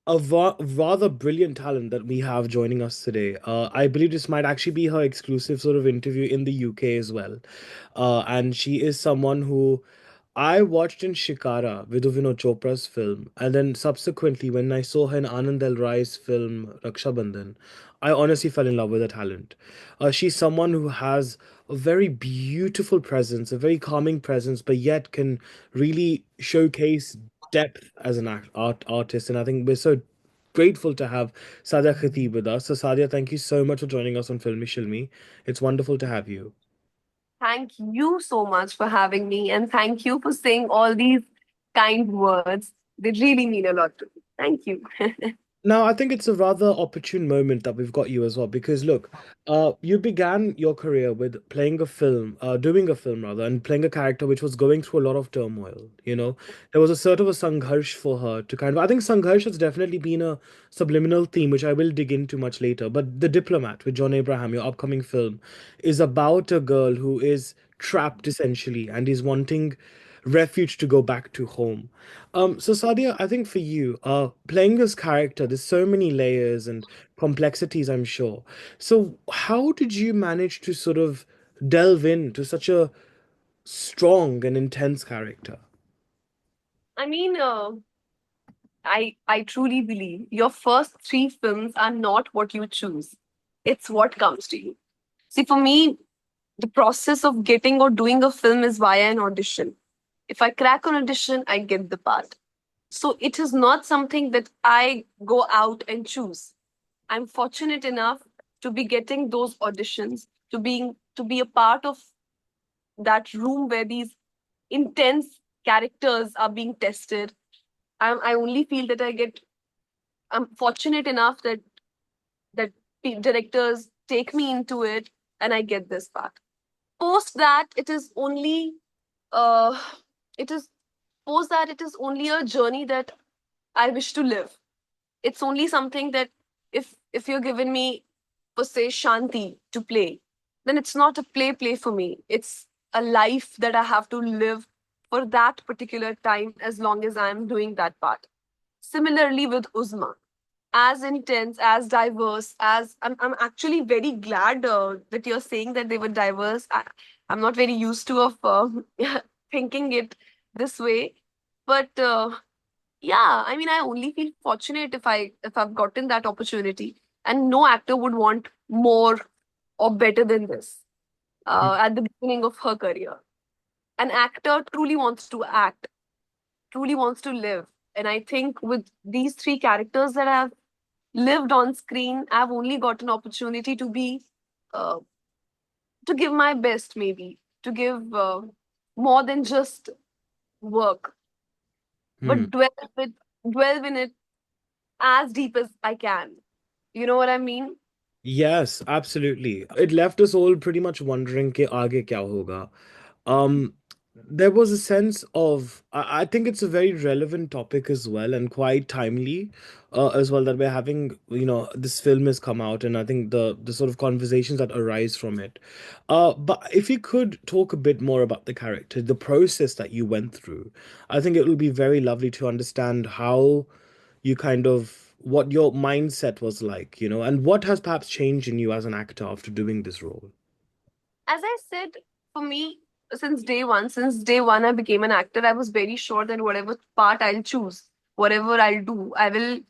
rather brilliant talent that we have joining us today. I believe this might actually be her exclusive sort of interview in the UK as well. And she is someone who I watched in Shikara, Vidhu Vinod Chopra's film, and then subsequently when I saw her in Anand L. Rai's film Raksha Bandhan, I honestly fell in love with her talent. She's someone who has a very beautiful presence, a very calming presence, but yet can really showcase depth as an artist. And I think we're so grateful to have Sadia Khatib with us. So, Sadia, thank you so much for joining us on Filmi Shilmi. It's wonderful to have you. Thank you so much for having me, and thank you for saying all these kind words. They really mean a lot to me. Thank you. Now, I think it's a rather opportune moment that we've got you as well, because look, you began your career with playing a film, doing a film rather, and playing a character which was going through a lot of turmoil. There was a sort of a sangharsh for her to kind of. I think sangharsh has definitely been a subliminal theme, which I will dig into much later. But The Diplomat with John Abraham, your upcoming film, is about a girl who is trapped essentially and is wanting refuge to go back to home. So Sadia, I think for you, playing this character, there's so many layers and complexities, I'm sure. So how did you manage to sort of delve into such a strong and intense character? I mean, I truly believe your first three films are not what you choose. It's what comes to you. See, for me, the process of getting or doing a film is via an audition. If I crack an audition, I get the part. So it is not something that I go out and choose. I'm fortunate enough to be getting those auditions, to be a part of that room where these intense characters are being tested. I only feel that I'm fortunate enough that directors take me into it and I get this part. Post that, uh, it is it is only a journey that I wish to live. It's only something that if you're given me for say Shanti to play, then it's not a play for me. It's a life that I have to live for that particular time as long as I'm doing that part. Similarly with Uzma, as intense, as diverse, as I'm actually very glad that you're saying that they were diverse. I'm not very used to of thinking it this way, but yeah, I mean, I only feel fortunate if I've gotten that opportunity, and no actor would want more or better than this at the beginning of her career. An actor truly wants to act, truly wants to live, and I think with these three characters that I've lived on screen, I've only got an opportunity uh, to give my best, maybe to give more than just work, Hmm. but dwell in it as deep as I can. You know what I mean? Yes, absolutely. It left us all pretty much wondering कि आगे क्या होगा. Um, there was a sense of, I think it's a very relevant topic as well and quite timely as well that we're having, this film has come out and I think the sort of conversations that arise from it. But if you could talk a bit more about the character, the process that you went through, I think it will be very lovely to understand how you kind of, what your mindset was like, and what has perhaps changed in you as an actor after doing this role. As I said, for me, since day one, I became an actor. I was very sure that whatever part I'll choose, whatever I'll do, I will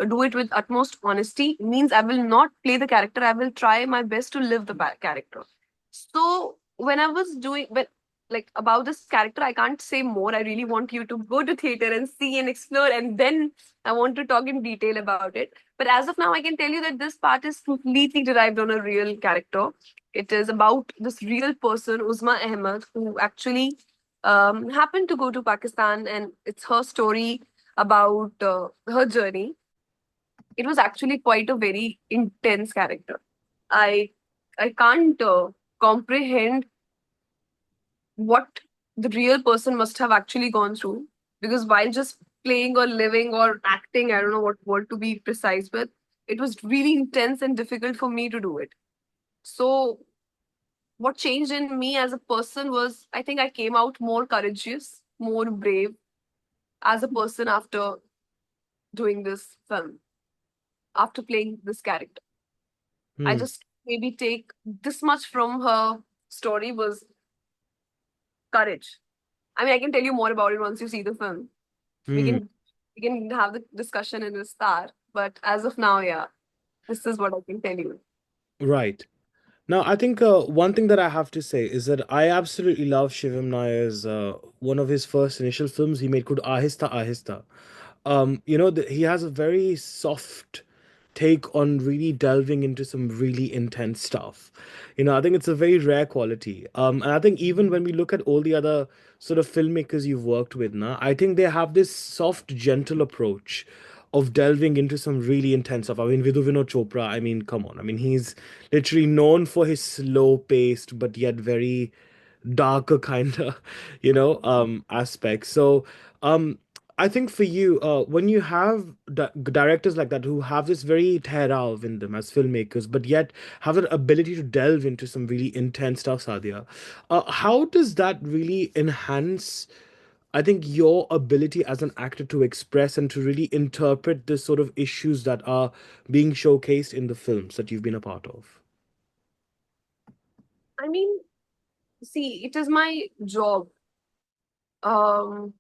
do it with utmost honesty. Means I will not play the character. I will try my best to live the character. So when I was doing, when like about this character, I can't say more. I really want you to go to theater and see and explore, and then I want to talk in detail about it. But as of now, I can tell you that this part is completely derived on a real character. It is about this real person, Uzma Ahmed, who actually happened to go to Pakistan, and it's her story about her journey. It was actually quite a very intense character. I I can't comprehend what the real person must have actually gone through, because while just playing or living or acting, I don't know what word to be precise with, it was really intense and difficult for me to do it. So what changed in me as a person was, I think I came out more courageous, more brave as a person after doing this film, after playing this character. I Hmm. just maybe take this much from her story was courage. I mean, I can tell you more about it once you see the film. We Hmm. can we can have the discussion in the star. But as of now, yeah, this is what I can tell you. Right. Now, I think one thing that I have to say is that I absolutely love Shivam Nayar's one of his first initial films he made called Ahista Ahista. He has a very soft take on really delving into some really intense stuff. I think it's a very rare quality. And I think even when we look at all the other sort of filmmakers you've worked with now, I think they have this soft, gentle approach of delving into some really intense stuff. I mean, Vidhu Vinod Chopra, I mean, come on. I mean, he's literally known for his slow paced, but yet very darker kind of aspects. So um I think for you, when you have directors like that who have this very tehrav in them as filmmakers, but yet have that ability to delve into some really intense stuff, Sadia, how does that really enhance, I think, your ability as an actor to express and to really interpret the sort of issues that are being showcased in the films that you've been a part of? I mean, see, it is my job. Um,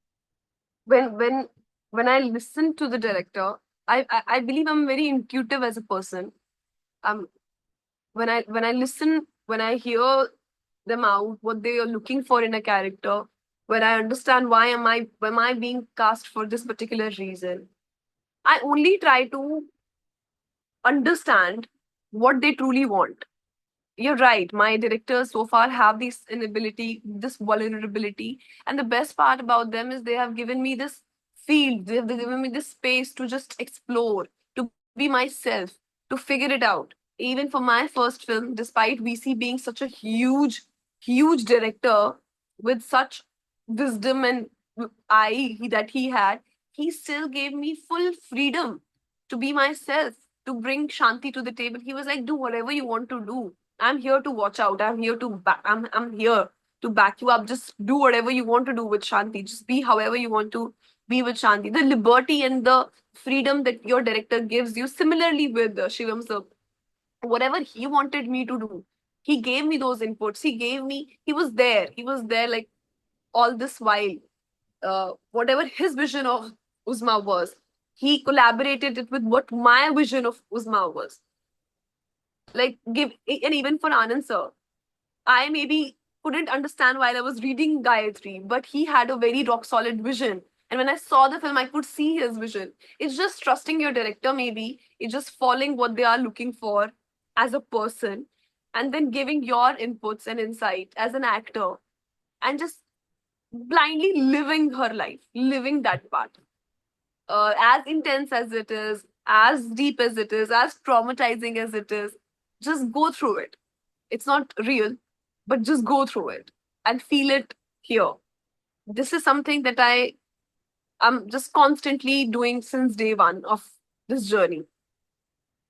when when I listen to the director, I believe I'm very intuitive as a person. Um, when I listen, when I hear them out, what they are looking for in a character, when I understand why am I being cast for this particular reason, I only try to understand what they truly want. You're right. My directors so far have this inability, this vulnerability. And the best part about them is they have given me this field, they have given me this space to just explore, to be myself, to figure it out. Even for my first film, despite VC being such a huge, huge director with such wisdom and eye that he had, he still gave me full freedom to be myself, to bring Shanti to the table. He was like, do whatever you want to do. I'm here to watch out. I'm here to back. I'm here to back you up. Just do whatever you want to do with Shanti. Just be however you want to be with Shanti. The liberty and the freedom that your director gives you. Similarly with Shivam sir, whatever he wanted me to do, he gave me those inputs. He gave me. He was there. He was there like all this while. Whatever his vision of Uzma was, he collaborated it with what my vision of Uzma was. Like give and even for Anand sir, I maybe couldn't understand while I was reading Gayatri, but he had a very rock solid vision. And when I saw the film, I could see his vision. It's just trusting your director, maybe. It's just following what they are looking for as a person, and then giving your inputs and insight as an actor, and just blindly living her life, living that part. As intense as it is, as deep as it is, as traumatizing as it is, just go through it. It's not real, but just go through it and feel it here. This is something that I'm just constantly doing since day one of this journey.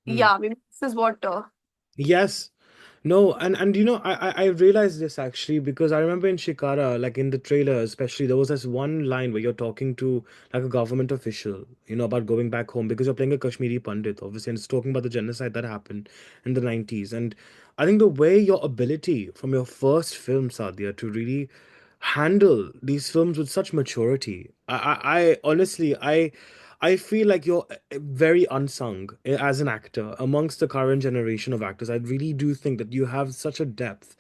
Hmm. Yeah, maybe this is what Yes. No, and I realized this actually because I remember in Shikara, like in the trailer especially, there was this one line where you're talking to like a government official, about going back home because you're playing a Kashmiri Pandit, obviously, and it's talking about the genocide that happened in the 90s. And I think the way your ability from your first film, Sadia, to really handle these films with such maturity, I honestly, I feel like you're very unsung as an actor amongst the current generation of actors. I really do think that you have such a depth.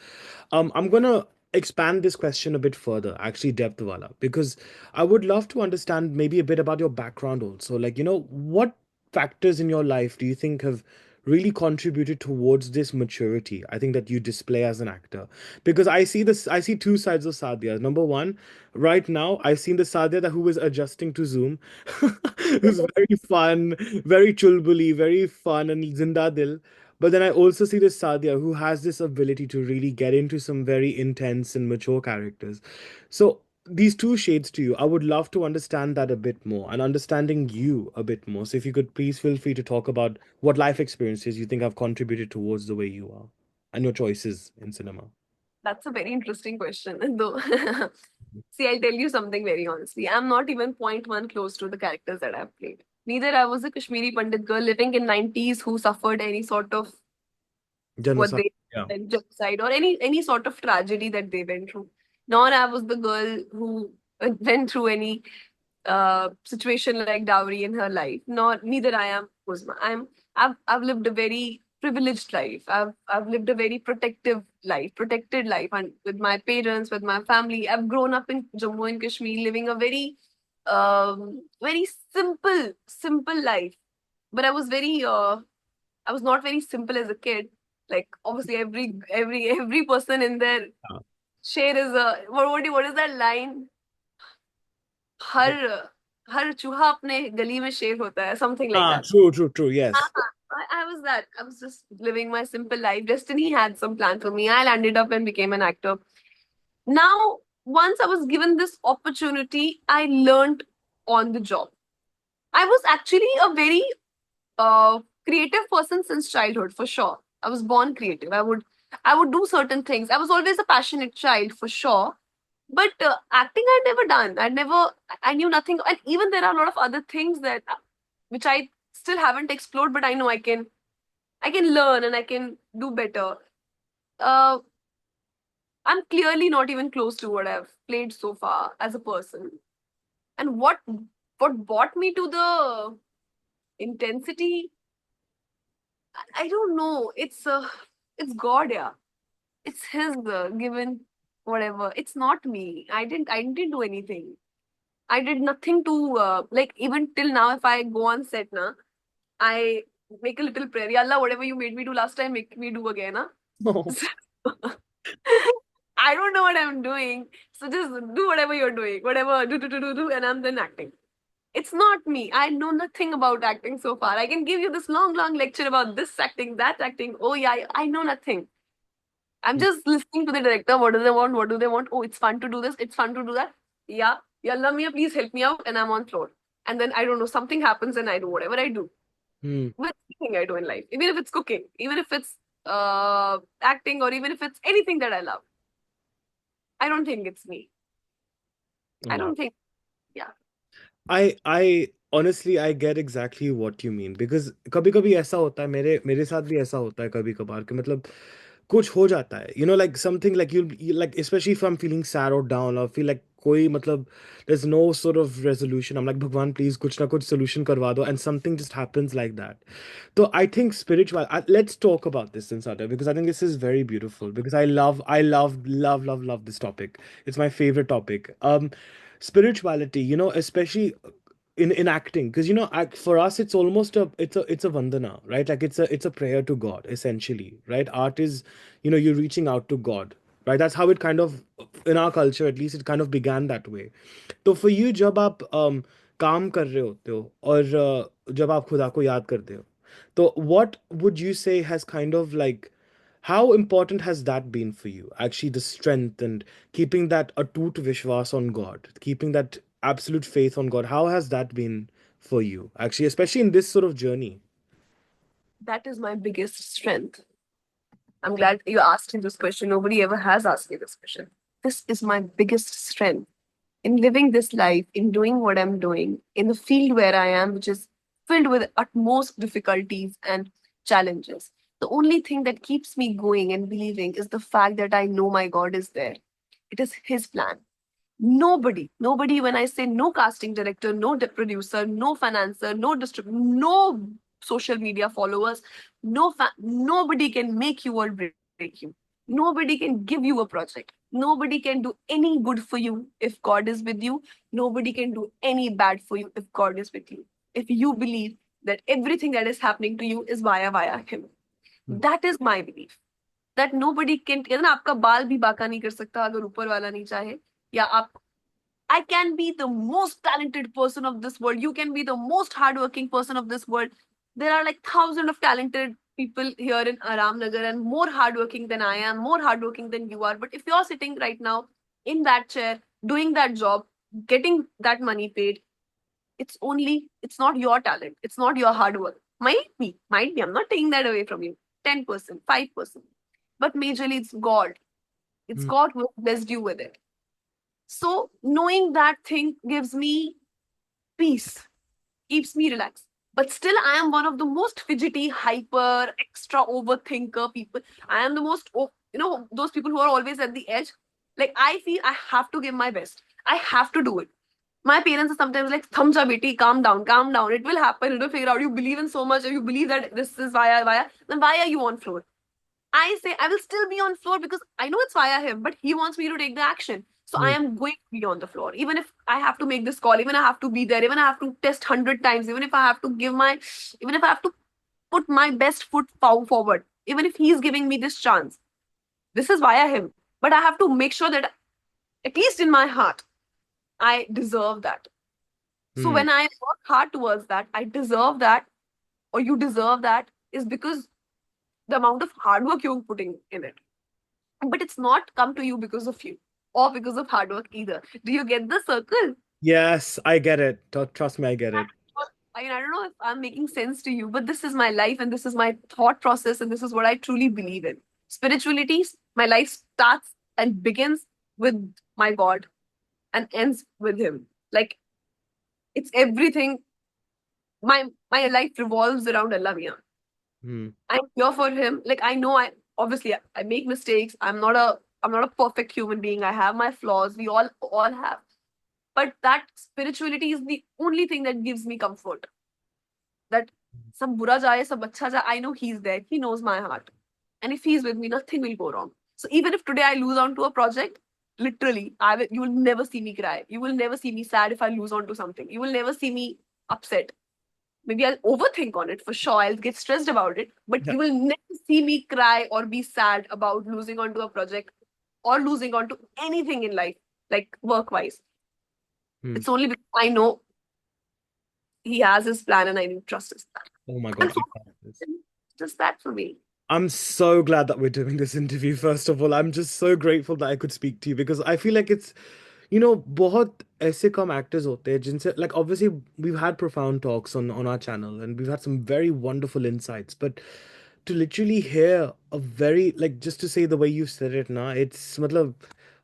I'm gonna expand this question a bit further, actually, depth wala, because I would love to understand maybe a bit about your background also. Like, what factors in your life do you think have really contributed towards this maturity? I think that you display as an actor, because I see two sides of Sadia. Number one, right now I've seen the Sadia who is adjusting to Zoom, who's very fun, very chulbuli, very fun and zinda dil. But then I also see this Sadia who has this ability to really get into some very intense and mature characters. So these two shades to you, I would love to understand that a bit more and understanding you a bit more. So if you could please feel free to talk about what life experiences you think have contributed towards the way you are and your choices in cinema. that's a very interesting question. Though, see, I'll tell you something very honestly. I'm not even point one close to the characters that I've played. Neither I was a Kashmiri Pandit girl living in 90s who suffered any sort of what Genocide. they Yeah. like genocide or any sort of tragedy that they went through. Nor I was the girl who went through any situation like dowry in her life. Nor neither I am Uzma. I've lived a very privileged life. I've lived a very protected life, and with my parents, with my family. I've grown up in Jammu and Kashmir, living a very simple life. But I was not very simple as a kid. Like obviously every person in their share is a what is that line? हर हर चूहा अपने गली में शेर होता है, something like Ah, that. true. Yes. I was that. I was just living my simple life. Destiny had some plan for me. I landed up and became an actor. Now, once I was given this opportunity, I learned on the job. I was actually a very creative person since childhood, for sure. I was born creative. I would do certain things. I was always a passionate child, for sure. But acting I'd never done. I knew nothing. And even there are a lot of other things that which I still haven't explored, but I know I can learn and I can do better. Uh, I'm clearly not even close to what I've played so far as a person. And what brought me to the intensity, I don't know. It's God, yeah. It's his given whatever. It's not me. I didn't do anything. I did nothing to like even till now. If I go on set now, I make a little prayer. Ya Allah, whatever you made me do last time, make me do again. Huh? No. I don't know what I'm doing, so just do whatever you're doing, whatever do, and I'm then acting. It's not me. I know nothing about acting so far. I can give you this long lecture about this acting, that acting. Oh yeah, I know nothing. I'm just listening to the director. What do they want? What do they want? Oh, it's fun to do this. It's fun to do that. Yeah. Yalla Mia, please help me out. And I'm on floor. And then I don't know, something happens and I do whatever I do. Hmm. With anything I do in life. Even if it's cooking, even if it's acting, or even if it's anything that I love. I don't think it's me. I Wow. don't think, yeah. I honestly I get exactly what you mean because कभी कभी ऐसा होता है मेरे मेरे साथ भी ऐसा होता है कभी कभार कि मतलब कुछ हो जाता है like something like you like especially if I'm feeling sad or down or feel like कोई मतलब there's no sort of resolution. I'm like भगवान please कुछ ना कुछ solution करवा दो and something just happens like that. So I think spiritual. Let's talk about this, Sinsata, because I think this is very beautiful. Because I love this topic. It's my favorite topic. Spirituality. Especially in acting, because for us, it's almost it's a vandana, right? Like it's a prayer to God, essentially, right? Art is, you're reaching out to God, right? That's how it kind of, in our culture, at least, it kind of began that way. तो for you जब आप काम कर रहे होते हो और जब आप खुदा को याद करते हो तो what would you say has kind of like how important has that been for you, actually, the strength and keeping that atut vishwas on God, keeping that absolute faith on God? How has that been for you, actually, especially in this sort of journey? That is my biggest strength. I'm glad you asked me this question. Nobody ever has asked me this question. This is my biggest strength in living this life, in doing what I'm doing, in the field where I am, which is filled with utmost difficulties and challenges. The only thing that keeps me going and believing is the fact that I know my God is there. It is His plan. Nobody, when I say no casting director, no producer, no financer, no distributor, no social media followers, nobody can make you or break you. Nobody can give you a project. Nobody can do any good for you if God is with you. Nobody can do any bad for you if God is with you. If you believe that everything that is happening to you is via Him. Hmm. That is my belief. That nobody can, कहते हैं ना, आपका बाल भी बाका नहीं कर सकता अगर ऊपर वाला नहीं चाहे. या आप I can be the most talented person of this world. You can be the most hardworking person of this world. There are like thousands of talented people here in Aramnagar and more hardworking than I am, more hardworking than you are. But if you're sitting right now in that chair, doing that job, getting that money paid, it's not your talent. It's not your hard work. Might be. I'm not taking that away from you. 10%, 5%. But majorly it's God. It's Hmm. God who blessed you with it. So knowing that thing gives me peace. keeps me relaxed. But still, I am one of the most fidgety, hyper, extra overthinker people. I am the most, those people who are always at the edge. Like, I feel I have to give my best. I have to do it. My parents are sometimes like, Thamja beti, calm down. It will happen. It'll figure out. You believe in so much, or you believe that this is via. Then why are you on floor? I say I will still be on floor because I know it's via him, but he wants me to take the action. So I Hmm. am going to be on the floor. Even if I have to make this call, even I have to be there, even I have to test 100 times, even if I have to put my best foot forward, even if he's giving me this chance, this is via him. But I have to make sure that at least in my heart, I deserve that. So Hmm. when I work hard towards that, I deserve that, or you deserve that, is because the amount of hard work you're putting in it. But it's not come to you because of you or because of hard work either. Do you get the circle? Yes, I get it. Trust me, I get it. I mean, I don't know if I'm making sense to you, but this is my life and this is my thought process and this is what I truly believe in. Spirituality, my life starts and begins with my God and ends with Him. Like, it's everything. My life revolves around Allah Mian. Hmm. I'm here for Him. Like, I know I make mistakes. I'm not a perfect human being. I have my flaws. We all have. But that spirituality is the only thing that gives me comfort. That sab bura jaye, sab acha jaye, I know he's there. He knows my heart. And if he's with me, nothing will go wrong. So even if today I lose on to a project, literally, you will never see me cry. You will never see me sad if I lose on to something. You will never see me upset. Maybe I'll overthink on it for sure. I'll get stressed about it. But Yeah. you will never see me cry or be sad about losing onto a project or losing onto anything in life, like work wise. Hmm. It's only because I know he has his plan and I need to trust his plan. Oh my And God, so you got this. just that for me. I'm so glad that we're doing this interview, first of all. I'm just so grateful that I could speak to you because I feel like it's, बहुत ऐसे कम actors होते हैं जिनसे, like, obviously we've had profound talks on our channel and we've had some very wonderful insights, but to literally hear a very, like, just to say the way you said it now, it's matlab,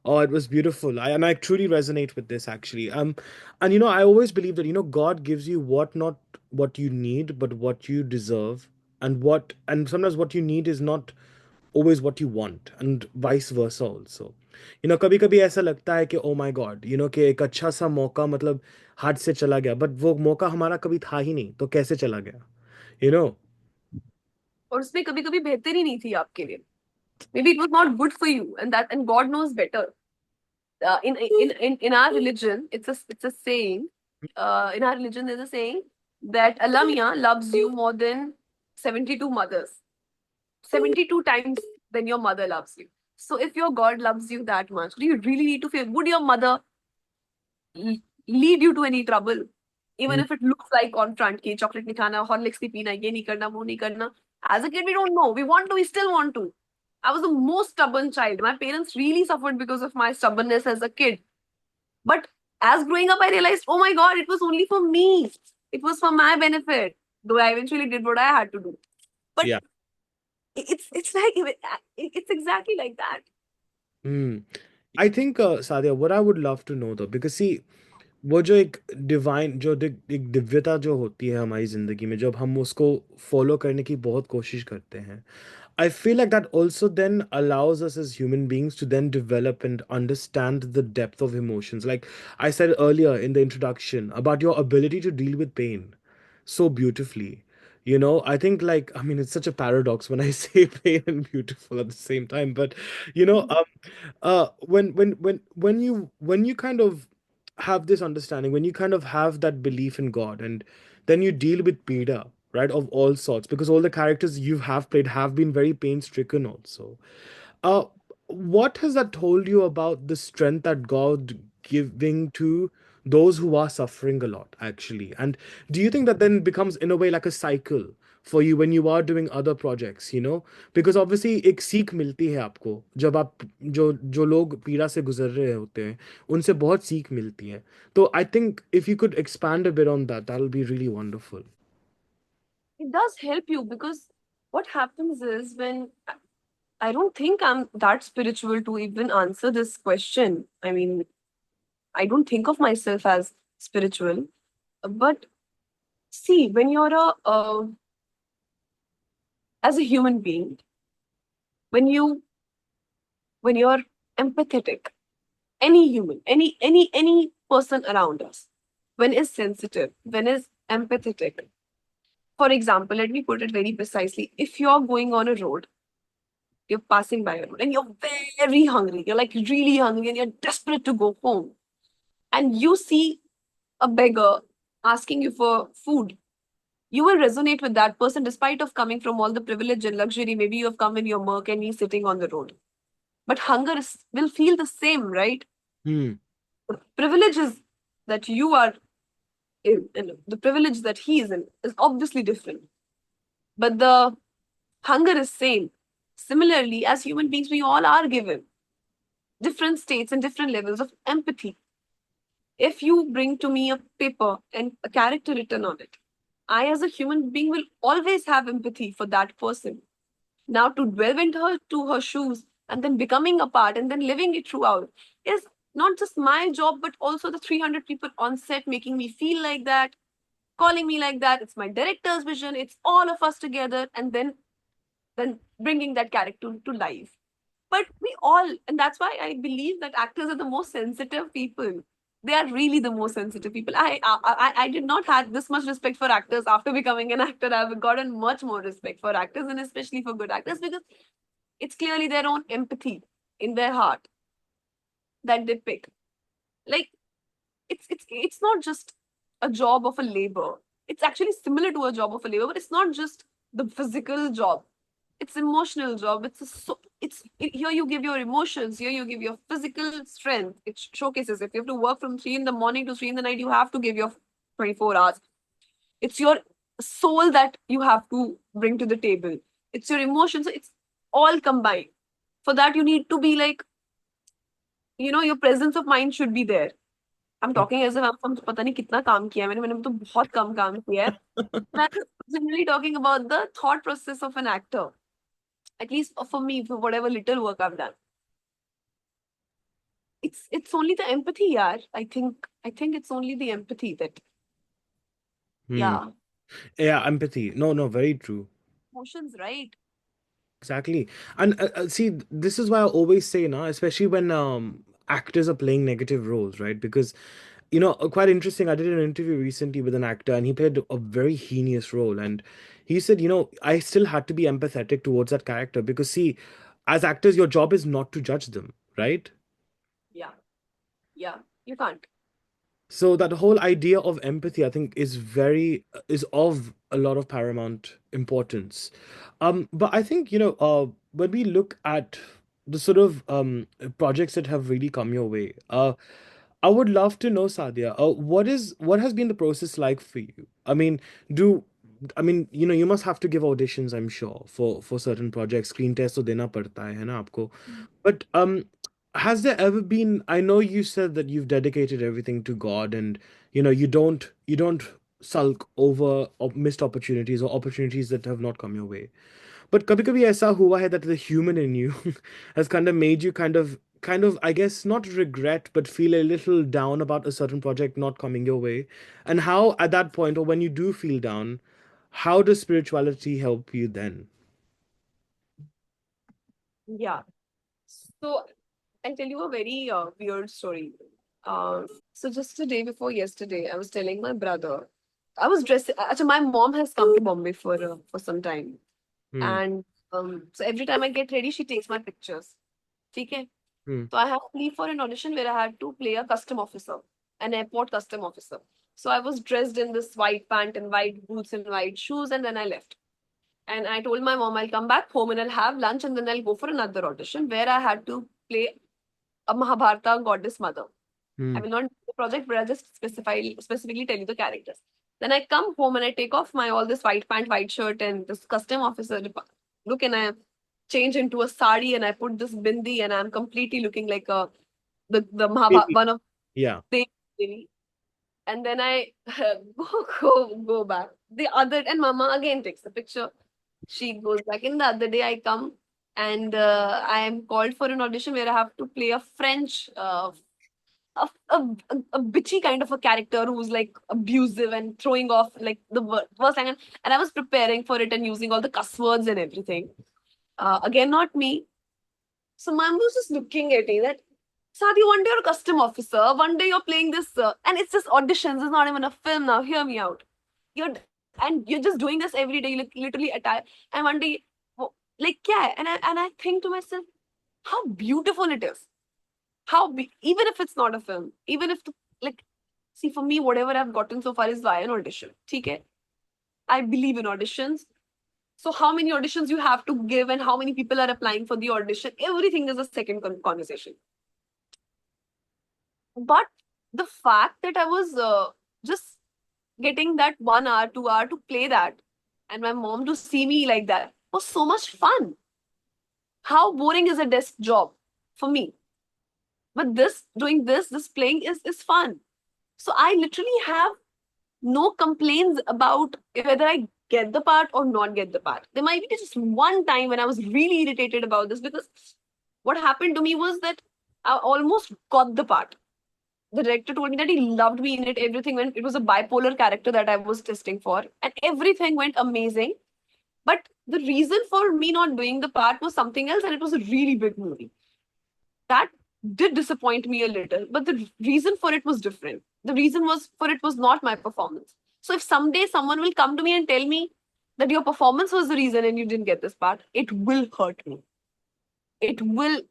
oh, it was beautiful. And I truly resonate with this actually. And I always believe that God gives you not what you need, but what you deserve, and sometimes what you need is not always what you want, and vice versa also. कभी कभी ऐसा लगता है कि oh my God कि एक अच्छा सा मौका मतलब हाथ से चला गया, बट वो मौका हमारा कभी था ही नहीं, तो कैसे चला गया यू नो और उसमें कभी कभी बेहतर ही नहीं थी आपके लिए. Maybe it was not good for you, and God knows better. In our religion, it's a saying. In our religion, there's a saying that Allah Mia loves you more than 72 mothers, 72 times than your mother loves you. So if your God loves you that much, do you really need to fear? Would your mother lead you to any trouble? Even if it looks like on front ki chocolate nahi khana, Horlicks nahi peena, ye nahi karna, wo nahi karna. As a kid, we don't know. We want to, we still want to. I was the most stubborn child. My parents really suffered because of my stubbornness as a kid. But as growing up, I realized, oh my God, it was only for me. It was for my benefit. Though I eventually did what I had to do. But या it's like it's exactly like that. I think Sadia, what I would love to know though, because see वो जो एक divine जो एक दिव्यता जो होती है हमारी जिंदगी में, जब हम उसको फॉलो करने की बहुत कोशिश करते हैं, I feel like that also then allows us as human beings to then develop and understand the depth of emotions. Like I said earlier in the introduction about your ability to deal with pain so beautifully. I think, like, I mean, it's such a paradox when I say pain and beautiful at the same time, but you know, when you kind of have this understanding, when you kind of have that belief in God, and then you deal with pida, right, of all sorts, because all the characters you have played have been very pain stricken also. uh what has that told you about the strength that God giving to those who are suffering a lot, actually? And do you think that then becomes in a way like a cycle for you when you are doing other projects, because obviously एक सीख मिलती है आपको जब आप जो लोग पीड़ा से गुजर रहे होते हैं, उनसे बहुत सीख मिलती है. तो I think if you could expand a bit on that, that'll be really wonderful. It does help you because what happens is when I don't think I'm that spiritual to even answer this question. I mean, I don't think of myself as spiritual, but See, when you're as a human being, when you when you're empathetic, any human, any person around us, when is sensitive, when is empathetic. For example, let me put it very precisely. If you're going on a road, you're passing by a road, and you're very hungry, you're like really hungry, and you're desperate to go home, and you see a beggar asking you for food, you will resonate with that person despite of coming from all the privilege and luxury. Maybe you have come in your Merc and he's sitting on the road. But will feel the same, right? Hmm. The privileges that you are in and the privilege that he is in is obviously different. But the hunger is same. Similarly, as human beings, we all are given different states and different levels of empathy. If you bring to me a paper and a character written on it, I, as a human being, will always have empathy for that person. Now, to delve into her shoes and then becoming a part and then living it throughout is not just my job, but also the 300 people on set making me feel like that, calling me like that. It's my director's vision. It's all of us together, and then bringing that character to life. But we all, and that's why I believe that actors are the most sensitive people. They are really the most sensitive people. I did not have this much respect for actors after becoming an actor. I've gotten much more respect for actors, and especially for good actors, because it's clearly their own empathy in their heart that they pick. Like, it's not just a job of a labor. It's actually similar to a job of a labor, but it's not just the physical job. It's emotional job. Here you give your emotions. Here you give your physical strength. It showcases if you have to work from 3 in the morning to 3 in the night, you have to give your 24 hours. It's your soul that you have to bring to the table. It's your emotions. It's all combined. For that, you need to be like, your presence of mind should be there. I'm talking as if I'm पता नहीं कितना काम किया है मैंने तो बहुत कम काम किया है. I'm generally talking about the thought process of an actor, at least for me, for whatever little work I've done. It's only the empathy, yaar. I think it's only the empathy that, Hmm. yeah, Yeah, empathy. No, no, very true. emotions, right? Exactly. And see, this is why I always say now, especially when actors are playing negative roles, right? Because, quite interesting. I did an interview recently with an actor and he played a very heinous role. And he said, I still had to be empathetic towards that character because, see, as actors, your job is not to judge them, right? Yeah, yeah. You can't. So that whole idea of empathy, I think, is of a lot of paramount importance. But I think, when we look at the sort of projects that have really come your way, I would love to know, Sadia, what has been the process like for you? Do you must have to give auditions, I'm sure, for certain projects. Screen test तो देना पड़ता है ना आपको. But has there ever been, I know you said that you've dedicated everything to God and you don't sulk over missed opportunities or opportunities that have not come your way. But कभी कभी ऐसा हुआ है that the human in you has kind of made you kind of I guess not regret but feel a little down about a certain project not coming your way. And how at that point or when you do feel down, how does spirituality help you then? Yeah. So I'll tell you a very weird story. So just the day before yesterday, I was telling my brother, I was dressing. Actually, my mom has come to Bombay for some time, Hmm. and so every time I get ready, she takes my pictures. Okay. Hmm. So I had to leave for an audition where I had to play a custom officer, an airport custom officer. So I was dressed in this white pant and white boots and white shoes, and then I left. And I told my mom I'll come back home and I'll have lunch and then I'll go for another audition where I had to play a Mahabharata goddess mother. I Hmm. will not do the project, but I'll just specifically tell you the characters. Then I come home and I take off my all this white pant, white shirt, and this custom officer look, and I change into a sari and I put this bindi and I'm completely looking like the Mahabharata Maybe. one of Yeah. the Devi. And then I go back. The other and Mama again takes the picture. She goes back. In the other day, I come and I am called for an audition where I have to play a French a bitchy kind of a character who's like abusive and throwing off like the worst line. And I was preparing for it and using all the cuss words and everything. Again, not me. So mom was just looking at me that, Sadhi, one day you're a custom officer, one day you're playing this, and it's just auditions. It's not even a film now. Hear me out. You're and you're just doing this every day. You literally attire, and one day, like, yeah. And I think to myself, how beautiful it is. Even if it's not a film, even if like, see, for me, whatever I've gotten so far is via an audition. Okay, I believe in auditions. So how many auditions you have to give and how many people are applying for the audition, everything is a second conversation. But the fact that I was just getting that 1 hour, 2 hour to play that, and my mom to see me like that was so much fun. How boring is a desk job for me? But doing this playing is fun. So I literally have no complaints about whether I get the part or not get the part. There might be just one time when I was really irritated about this because what happened to me was that I almost got the part. The director told me that he loved me in it. Everything went, it was a bipolar character that I was testing for, and everything went amazing. But the reason for me not doing the part was something else, and it was a really big movie. That did disappoint me a little, but the reason for it was different. The reason was for it was not my performance. So if someday someone will come to me and tell me that your performance was the reason and you didn't get this part, it will hurt me. It will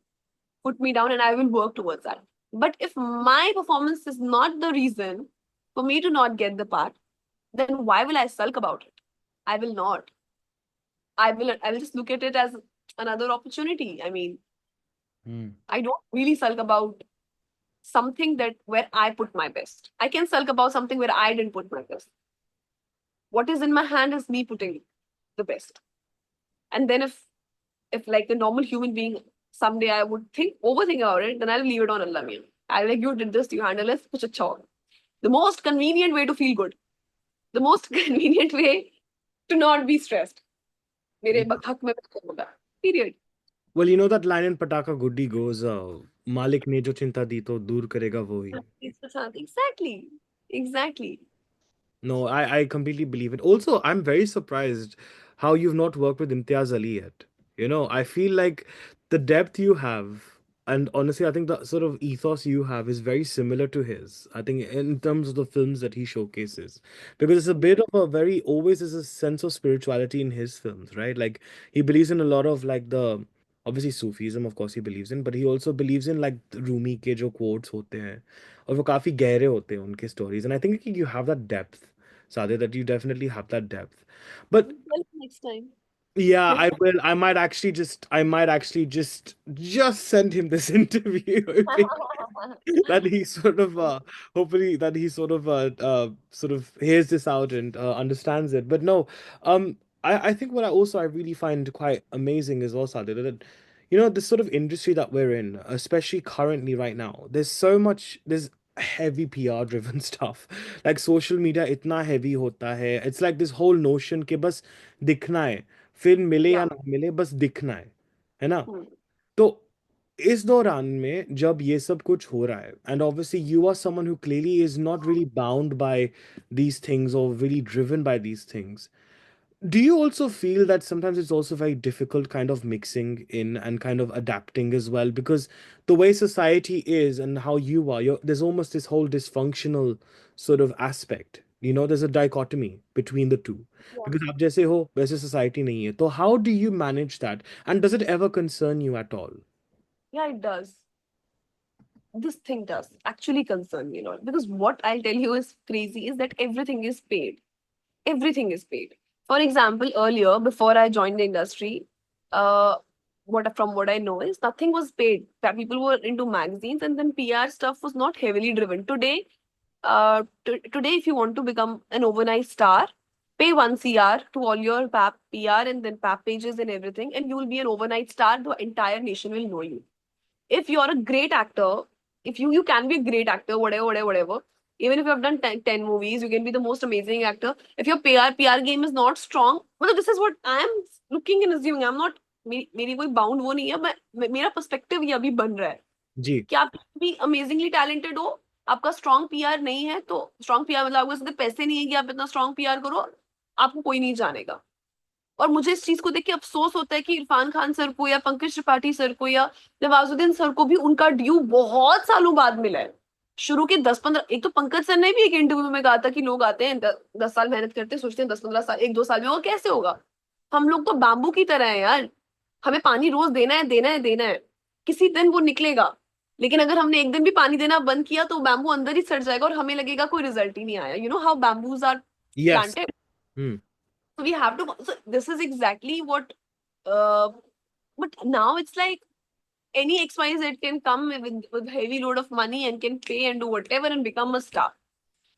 put me down and I will work towards that. But if my performance is not the reason for me to not get the part, then why will I sulk about it? I will not. I will just look at it as another opportunity. I mean, I don't really sulk about something that where I put my best. I can sulk about something where I didn't put my best. What is in my hand is me putting the best. And then if like the normal human being, someday I would overthink about it, then I'll leave it on Allah Mian. I'll like, you did this, you handle it, kuch acha hoga. The most convenient way to feel good. The most convenient way to not be stressed. मेरे हक में बेहतर होगा. Period. Well, you know that line in Pataka Guddi goes, Malik ne jo chinta di to dur karega wo hi. Exactly. Exactly. No, I completely believe it. Also, I'm very surprised how you've not worked with Imtiaz Ali yet. You know, I feel like the depth you have, and honestly, I think the sort of ethos you have is very similar to his. I think in terms of the films that he showcases, because it's a bit of a very always is a sense of spirituality in his films, right? Like he believes in a lot of like the obviously Sufism, of course, he believes in, but he also believes in like Rumi के जो quotes होते हैं और वो काफी गहरे होते हैं उनके stories, and I think you have that depth, Sadia, that you definitely have that depth. But Well, next time. yeah, I will. I might actually just send him this interview, hoping that he sort of hopefully that he sort of hears this out and understands it. But no, I think what I really find quite amazing is also that you know this sort of industry that we're in, especially currently right now, there's heavy PR driven stuff. Like social media itna heavy hota hai. It's like this whole notion कि बस दिखना है, फिर मिले या Yeah. ना मिले बस दिखना है ना? Hmm. तो इस दौरान में जब ये सब कुछ हो रहा है, and obviously you are someone who clearly is not really bound by these things or really driven by these things, do you also feel that sometimes it's also very difficult kind of mixing in and kind of adapting as well? Because the way society is and how you are, there's almost this whole dysfunctional sort of aspect. You know, there's a dichotomy between the two. Yeah. Because आप जैसे हो वैसे society नहीं है. So how do you manage that? And does it ever concern you at all? Yeah, it does. This thing does actually concern me a lot because what I'll tell you is crazy is that everything is paid. Everything is paid. For example, earlier before I joined the industry, what I know is nothing was paid. That people were into magazines and then PR stuff was not heavily driven. Today, if you want to become an overnight star, pay 1 CR to all your PAP PR and then PAP pages and everything, and you will be an overnight star. The entire nation will know you. If you're a great actor, if you can be a great actor, whatever. Even if you have done 10 movies, you can be the most amazing actor. If your PR game is not strong, well, this is what I'm looking and assuming. I'm not मेरी कोई bound वो नहीं है, but मेरा perspective ये अभी बन रहा है. जी। कि आप भी अमेजिंगली टैलेंटेड हो, आपका स्ट्रॉन्ग पीआर नहीं है, तो स्ट्रॉन्ग पीआर मतलब आपके पास पैसे नहीं है कि आप इतना स्ट्रॉन्ग पीआर करो, आपको कोई नहीं जानेगा। और मुझे इस चीज को देख के अफसोस होता है कि इरफान खान सर को या पंकज त्रिपाठी सर को या नवाजुद्दीन सर को भी उनका ड्यू बहुत सालों बाद मिला है। शुरू के 10-15, एक तो पंकज सर ने भी एक इंटरव्यू में कहा था कि लोग आते हैं 10 साल मेहनत करते हैं, सोचते हैं 10-15 साल, 1-2 साल में वो कैसे होगा। हम लोग तो बाम्बू की तरह है यार, हमें पानी रोज देना है, देना है, देना है, किसी दिन वो निकलेगा। लेकिन अगर हमने एक दिन भी पानी देना बंद किया तो बैम्बू अंदर ही सड़ जाएगा और हमें लगेगा कोई रिजल्ट ही नहीं आया। You know how bamboos are yes. Planted. Hmm. So we have to, so this is exactly what, uh, but now it's like any XYZ can come with heavy load of money and can pay and do whatever and become a star.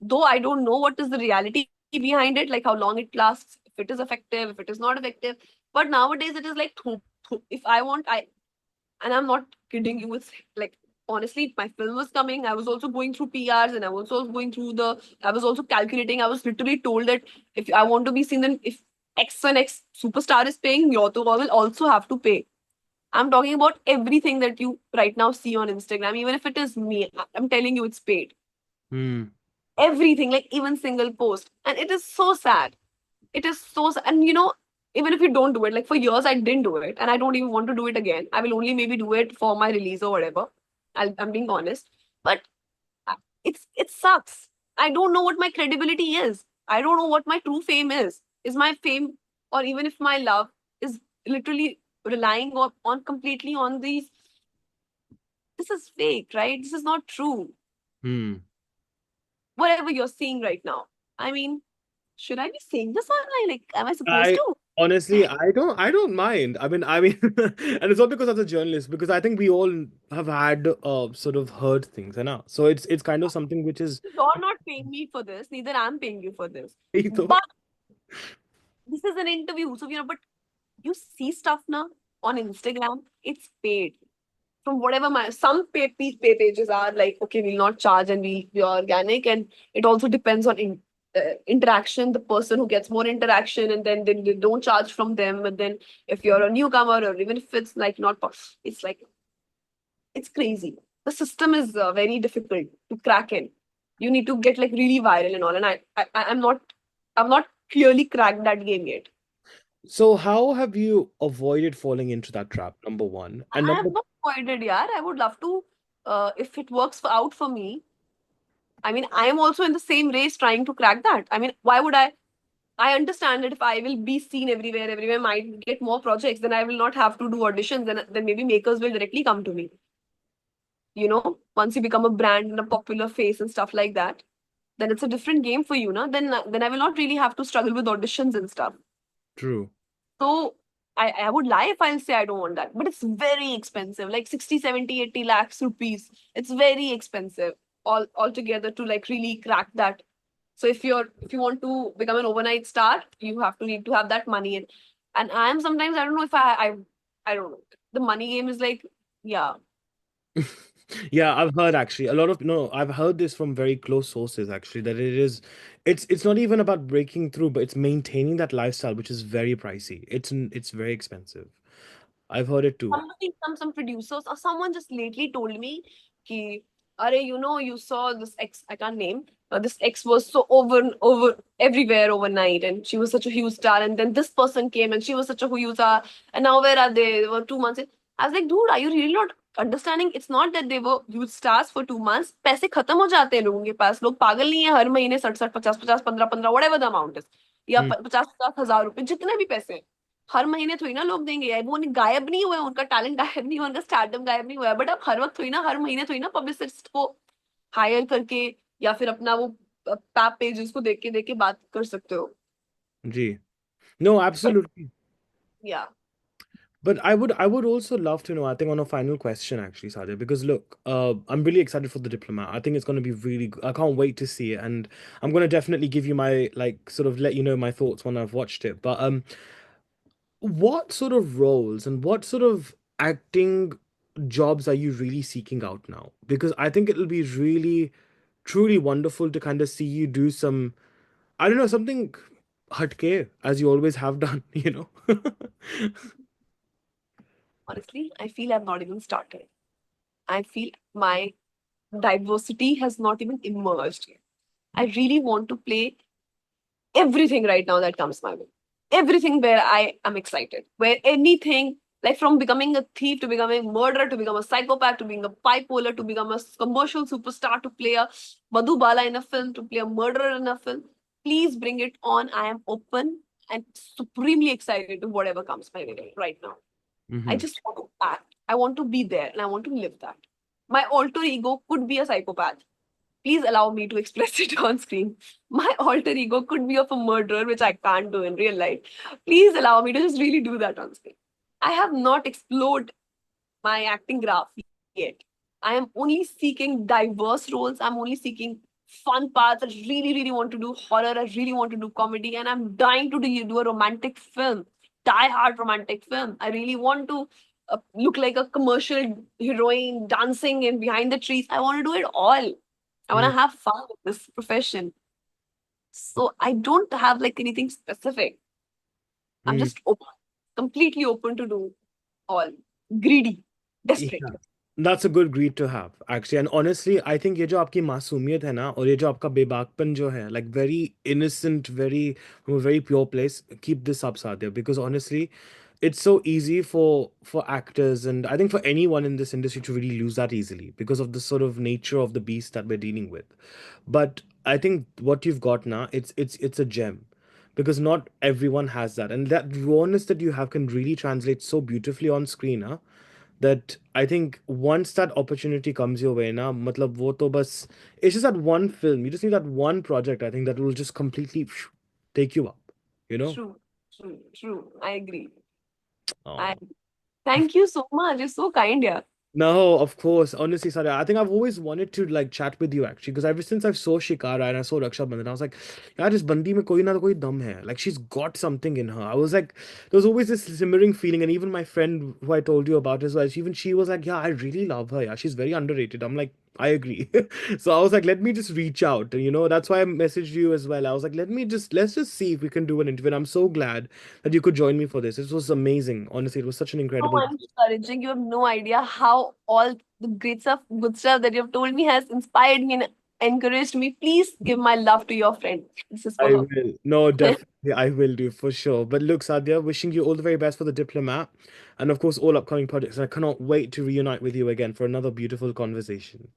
Though I don't know what is the reality behind it, like how long it lasts, if it is effective, if it is not effective. But nowadays it is like, if I want, and I'm not kidding you, it's like, honestly, my film was coming. I was also going through PRs and I was also going through I was also calculating. I was literally told that if I want to be seen, then if X and X superstar is paying, your to will also have to pay. I'm talking about everything that you right now see on Instagram, even if it is me. I'm telling you, it's paid. Hmm. Everything, like even single post. And it is so sad. It is so sad. And even if you don't do it, like for years I didn't do it, and I don't even want to do it again. I will only maybe do it for my release or whatever. I'm being honest, but it sucks. I don't know what my credibility is. I don't know what my true fame is. Is my fame, or even if my love is literally relying on completely on these. This is fake, right? This is not true. Hmm. Whatever you're seeing right now. I mean, should I be saying this online? Like, am I supposed I to? honestly, I don't mind. I mean, and it's not because I'm a journalist, because I think we all have had sort of heard things, you know. So it's kind of something which is You're not paying me for this, neither I'm paying you for this. though. But this is an interview. So, but you see stuff now on Instagram, it's paid. From whatever some pay pages are like, okay, we'll not charge and we are organic. And it also depends on interaction, the person who gets more interaction, and then they don't charge from them. And then if you're a newcomer, or even if it's like not, it's like, it's crazy. The system is very difficult to crack in. You need to get like really viral and all. And I'm not clearly cracked that game yet. So how have you avoided falling into that trap? Number one, and I number have not avoided, yeah. I would love to, if it works out for me. I mean, I am also in the same race trying to crack that. I mean, why would I? I understand that if I will be seen everywhere, everywhere might get more projects, then I will not have to do auditions. Then maybe makers will directly come to me. Once you become a brand and a popular face and stuff like that, then it's a different game for you, na? Then I will not really have to struggle with auditions and stuff. true. So I would lie if I'll say I don't want that. But it's very expensive, like 60, 70, 80 lakhs rupees. It's very expensive altogether to like really crack that. So if you want to become an overnight star, you have to need to have that money. And I am sometimes, I don't know if I don't know. The money game is like, yeah, Yeah, I've heard actually a lot of no, I've heard this from very close sources actually, that it's not even about breaking through, but it's maintaining that lifestyle, which is very pricey. It's very expensive. I've heard it too. somebody, some producers or someone just lately told me ki, Are, you saw this ex, I can't name. This ex was so over everywhere overnight, and she was such a huge star. And then this person came, and she was such a huge star. And now where are they? They were 2 months in. I was like, dude, are you really not understanding? It's not that they were huge stars for 2 months. पैसे खत्म हो जाते हैं लोगों के पास. लोग पागल नहीं है हर महीने 60-60, 50-50, 15-15, whatever the amount is, या Hmm. 50-50 हजार रुपए, जितने भी पैसे हैं, हर महीने थोड़ी ना लोग देंगे यार। वो गायब नहीं हुआ है, उनका टैलेंट गायब नहीं हुआ, उनका स्टार्टअप गायब नहीं हुआ है, बट आप हर वक्त थोड़ी ना, हर महीने थोड़ी ना पब्लिसिस्ट को हायर करके या फिर अपना वो पैप पेजेस को देख के बात कर सकते हो। Gee. No, but absolutely. या But I would also love to know, I think on a final question actually, Sadia, because look, I'm really excited for The Diplomat. I think it's going to be really good. I can't wait to see it, and I'm going to definitely give you my, like, sort of let you know my thoughts when I've watched it. But what sort of roles and what sort of acting jobs are you really seeking out now? Because I think it'll be really truly wonderful to kind of see you do some, I don't know, something hatke as you always have done, you know? honestly, I feel I've not even started. I feel my diversity has not even emerged yet. I really want to play everything right now that comes my way. Everything where I am excited. Where anything, like from becoming a thief to becoming a murderer to become a psychopath to being a bipolar to become a commercial superstar to play a Madhubala in a film to play a murderer in a film. Please bring it on. I am open and supremely excited to whatever comes my way right now. I Hmm. just want to act. I want to be there and I want to live that. My alter ego could be a psychopath. Please allow me to express it on screen. My alter ego could be of a murderer, which I can't do in real life. Please allow me to just really do that on screen. I have not explored my acting graph yet. I am only seeking diverse roles. I'm only seeking fun parts. I really, really want to do horror. I really want to do comedy. And I'm dying to do a romantic film, die hard romantic film. I really want to look like a commercial heroine dancing in behind the trees. I want to do it all. I want to have fun with this profession. So I don't have like anything specific. I'm Mm. just open, completely open to do all. Greedy, desperate. Yeah, that's a good greed to have actually. And honestly, I think ये जो आपकी मासूमियत है ना और ये जो आपका बेबाकपन जो है, like very innocent, very from a very pure place, keep this up, Sadia, because honestly it's so easy for actors and I think for anyone in this industry to really lose that easily because of the sort of nature of the beast that we're dealing with. But I think what you've got now, it's a gem because not everyone has that, and that rawness that you have can really translate so beautifully on screen, huh? That I think once that opportunity comes your way na matlab wo to bas it's just that one film, you just need that one project, I think that will just completely take you up, you know. True, true, true. I agree. I Oh. thank you so much. You're so kind, yeah. No, of course. Honestly, sorry. I think I've always wanted to like chat with you actually, because ever since I saw Shikara and I saw Raksha Bandhan, I was like, yeah, this bandi mein koi na koi dum hai. Like she's got something in her. I was like, there was always this simmering feeling, and even my friend who I told you about as well, even she was like, yeah, I really love her. Yeah, she's very underrated. I'm like, I agree. So I was like, let me just reach out. You know, that's why I messaged you as well. I was like, let's just see if we can do an interview. And I'm so glad that you could join me for this. This was amazing. Honestly, it was such an No, incredible. I'm encouraging. You have no idea how all the great stuff, good stuff that you have told me has inspired me and encouraged me. Please give my love to your friend. This is for I her. will. No, definitely, I will do for sure. But look, Sadia, wishing you all the very best for the diplomat and, of course, all upcoming projects. And I cannot wait to reunite with you again for another beautiful conversation.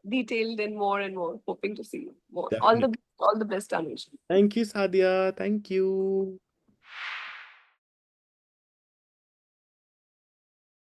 Detailed and more. Hoping to see you more. Definitely. All the best, Anuj. Thank you, Sadia. Thank you.